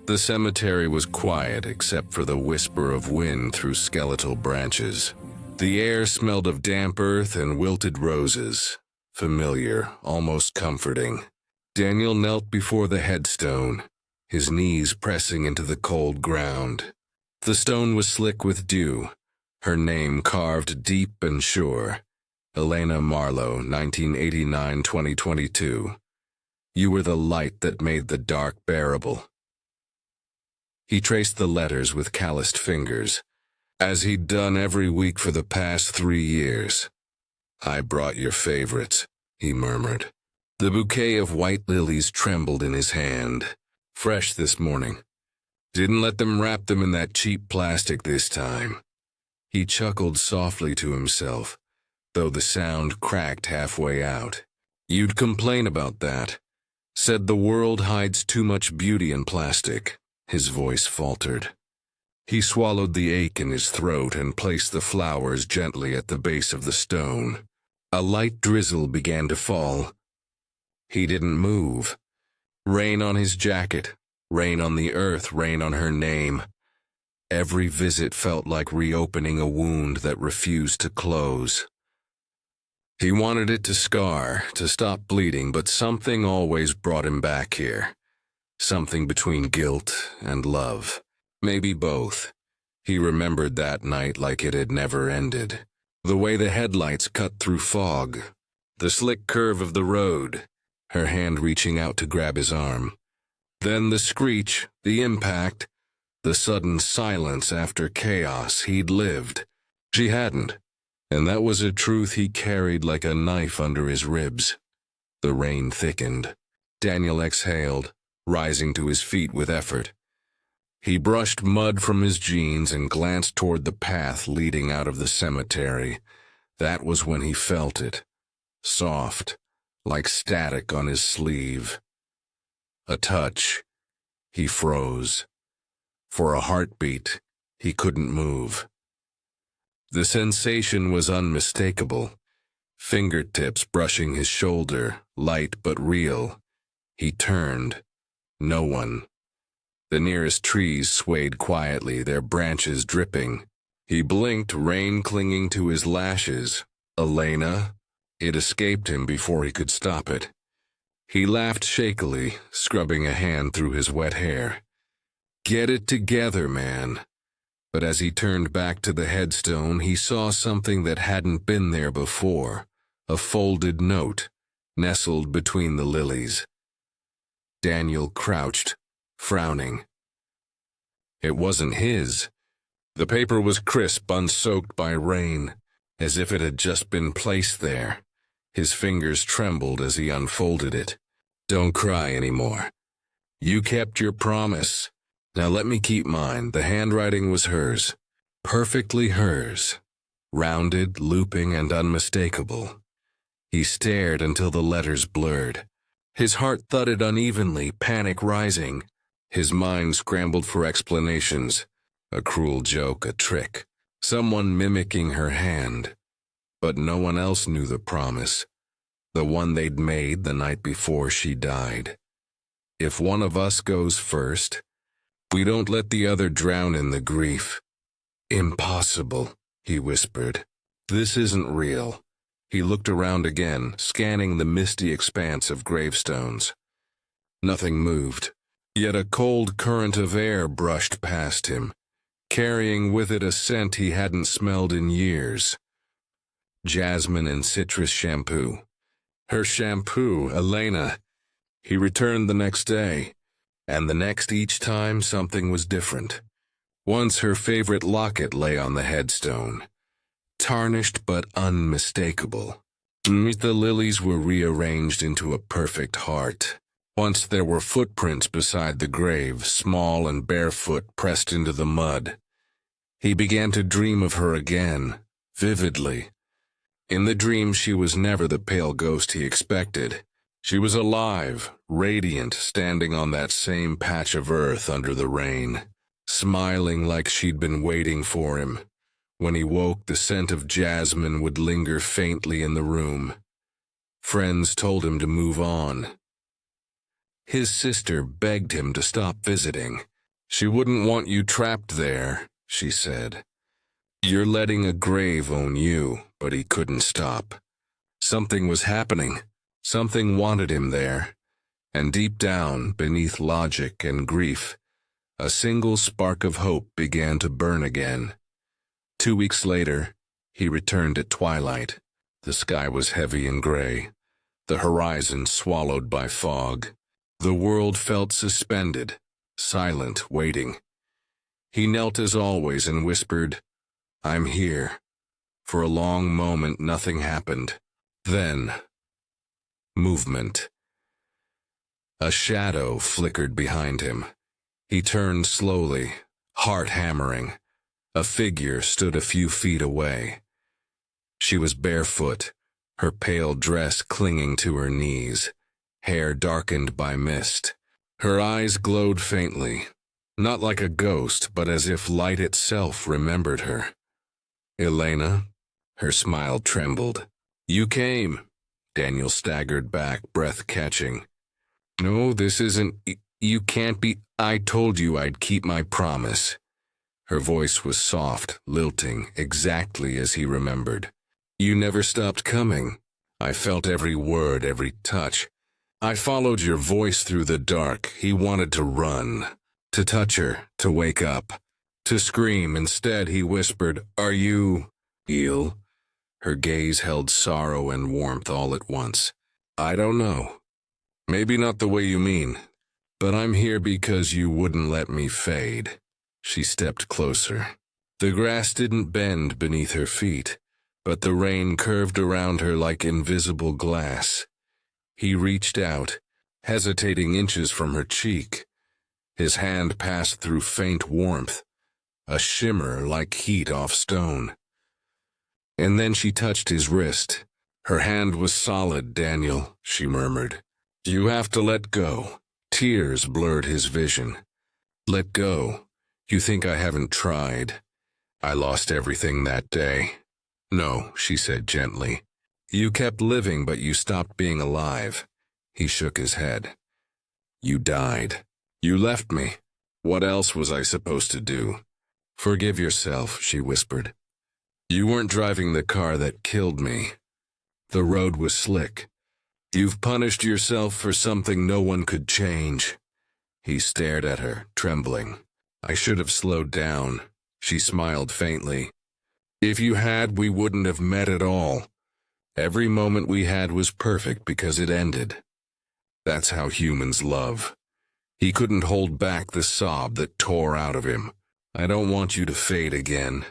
The cemetery was quiet except for the whisper of wind through skeletal branches. The air smelled of damp earth and wilted roses, familiar, almost comforting. Daniel knelt before the headstone, his knees pressing into the cold ground. The stone was slick with dew, her name carved deep and sure. Elena Marlowe, 1989-2022. You were the light that made the dark bearable. He traced the letters with calloused fingers, as he'd done every week for the past 3 years. I brought your favorites, he murmured. The bouquet of white lilies trembled in his hand. Fresh this morning. Didn't let them wrap them in that cheap plastic this time. He chuckled softly to himself, though the sound cracked halfway out. You'd complain about that. Said the world hides too much beauty in plastic. His voice faltered. He swallowed the ache in his throat and placed the flowers gently at the base of the stone. A light drizzle began to fall. He didn't move. Rain on his jacket, rain on the earth, rain on her name. Every visit felt like reopening a wound that refused to close. He wanted it to scar, to stop bleeding, but something always brought him back here. Something between guilt and love. Maybe both. He remembered that night like it had never ended. The way the headlights cut through fog. The slick curve of the road. Her hand reaching out to grab his arm. Then the screech, the impact, the sudden silence after chaos he'd lived. She hadn't, and that was a truth he carried like a knife under his ribs. The rain thickened. Daniel exhaled, rising to his feet with effort. He brushed mud from his jeans and glanced toward the path leading out of the cemetery. That was when he felt it. Soft, like static on his sleeve. A touch. He froze. For a heartbeat, he couldn't move. The sensation was unmistakable. Fingertips brushing his shoulder, light but real. He turned. No one. The nearest trees swayed quietly, their branches dripping. He blinked, rain clinging to his lashes. Elena? It escaped him before he could stop it. He laughed shakily, scrubbing a hand through his wet hair. Get it together, man. But as he turned back to the headstone, he saw something that hadn't been there before. A folded note, nestled between the lilies. Daniel crouched, frowning. It wasn't his. The paper was crisp, unsoaked by rain, as if it had just been placed there. His fingers trembled as he unfolded it. Don't cry anymore. You kept your promise. Now let me keep mine. The handwriting was hers. Perfectly hers. Rounded, looping, and unmistakable. He stared until the letters blurred. His heart thudded unevenly, panic rising. His mind scrambled for explanations. A cruel joke, a trick. Someone mimicking her hand. But no one else knew the promise. The one they'd made the night before she died. If one of us goes first, we don't let the other drown in the grief. Impossible, he whispered. This isn't real. He looked around again, scanning the misty expanse of gravestones. Nothing moved, yet a cold current of air brushed past him, carrying with it a scent he hadn't smelled in years. Jasmine and citrus shampoo. Her shampoo, Elena. He returned the next day, and the next each time something was different. Once her favorite locket lay on the headstone. Tarnished but unmistakable. The lilies were rearranged into a perfect heart. Once there were footprints beside the grave, small and barefoot, pressed into the mud. He began to dream of her again, vividly. In the dream she was never the pale ghost he expected. She was alive, radiant, standing on that same patch of earth under the rain, smiling like she'd been waiting for him. When he woke, the scent of jasmine would linger faintly in the room. Friends told him to move on. His sister begged him to stop visiting. She wouldn't want you trapped there, she said. You're letting a grave own you, but he couldn't stop. Something was happening. Something wanted him there. And deep down, beneath logic and grief, a single spark of hope began to burn again. 2 weeks later, he returned at twilight. The sky was heavy and gray, the horizon swallowed by fog. The world felt suspended, silent, waiting. He knelt as always and whispered, "I'm here." For a long moment, nothing happened. Then, movement. A shadow flickered behind him. He turned slowly, heart hammering. A figure stood a few feet away. She was barefoot, her pale dress clinging to her knees, hair darkened by mist. Her eyes glowed faintly, not like a ghost, but as if light itself remembered her. "Elena?" Her smile trembled. "You came." Daniel staggered back, breath catching. "No, this isn't. You can't be. I told you I'd keep my promise." Her voice was soft, lilting, exactly as he remembered. "You never stopped coming. I felt every word, every touch. I followed your voice through the dark." He wanted to run, to touch her, to wake up, to scream. Instead, he whispered, "Are you ill?" Her gaze held sorrow and warmth all at once. "I don't know. Maybe not the way you mean. But I'm here because you wouldn't let me fade." She stepped closer. The grass didn't bend beneath her feet, but the rain curved around her like invisible glass. He reached out, hesitating inches from her cheek. His hand passed through faint warmth, a shimmer like heat off stone. And then she touched his wrist. Her hand was solid, "Daniel," she murmured. "You have to let go." Tears blurred his vision. "Let go? You think I haven't tried? I lost everything that day." "No," she said gently. "You kept living, but you stopped being alive." He shook his head. "You died. You left me. What else was I supposed to do?" "Forgive yourself," she whispered. "You weren't driving the car that killed me. The road was slick. You've punished yourself for something no one could change." He stared at her, trembling. "I should have slowed down." She smiled faintly. "If you had, we wouldn't have met at all. Every moment we had was perfect because it ended. That's how humans love." He couldn't hold back the sob that tore out of him. "I don't want you to fade again."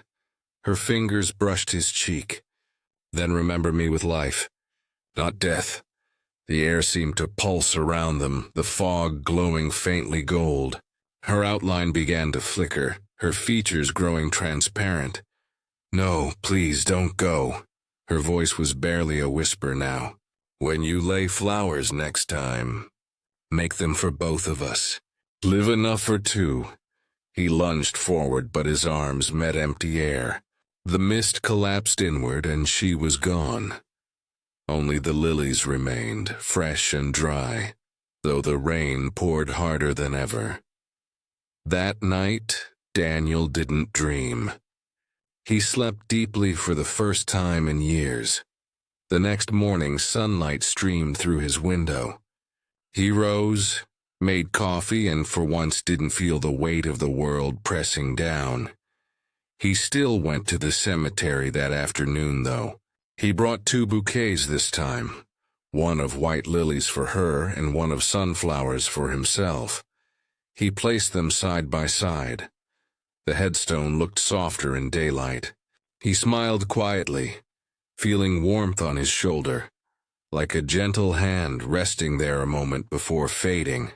Her fingers brushed his cheek. "Then remember me with life, not death." The air seemed to pulse around them, the fog glowing faintly gold. Her outline began to flicker, her features growing transparent. "No, please don't go." Her voice was barely a whisper now. "When you lay flowers next time, make them for both of us. Live enough for two." He lunged forward, but his arms met empty air. The mist collapsed inward, and she was gone. Only the lilies remained, fresh and dry, though the rain poured harder than ever. That night, Daniel didn't dream. He slept deeply for the first time in years. The next morning, sunlight streamed through his window. He rose, made coffee, and for once didn't feel the weight of the world pressing down. He still went to the cemetery that afternoon, though. He brought 2 bouquets this time, one of white lilies for her and one of sunflowers for himself. He placed them side by side. The headstone looked softer in daylight. He smiled quietly, feeling warmth on his shoulder, like a gentle hand resting there a moment before fading.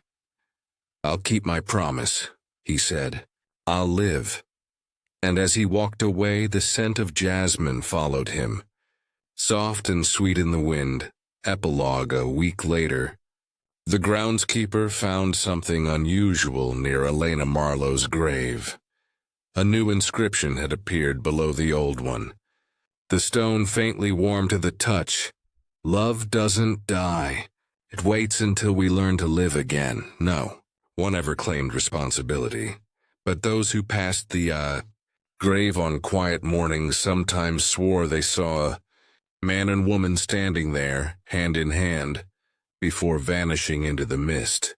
"I'll keep my promise," he said. "I'll live." And as he walked away, the scent of jasmine followed him. Soft and sweet in the wind. Epilogue a week later. The groundskeeper found something unusual near Elena Marlowe's grave. A new inscription had appeared below the old one. The stone faintly warm to the touch. "Love doesn't die. It waits until we learn to live again." No one ever claimed responsibility. But those who passed the grave on quiet mornings sometimes swore they saw a man and woman standing there, hand in hand, before vanishing into the mist.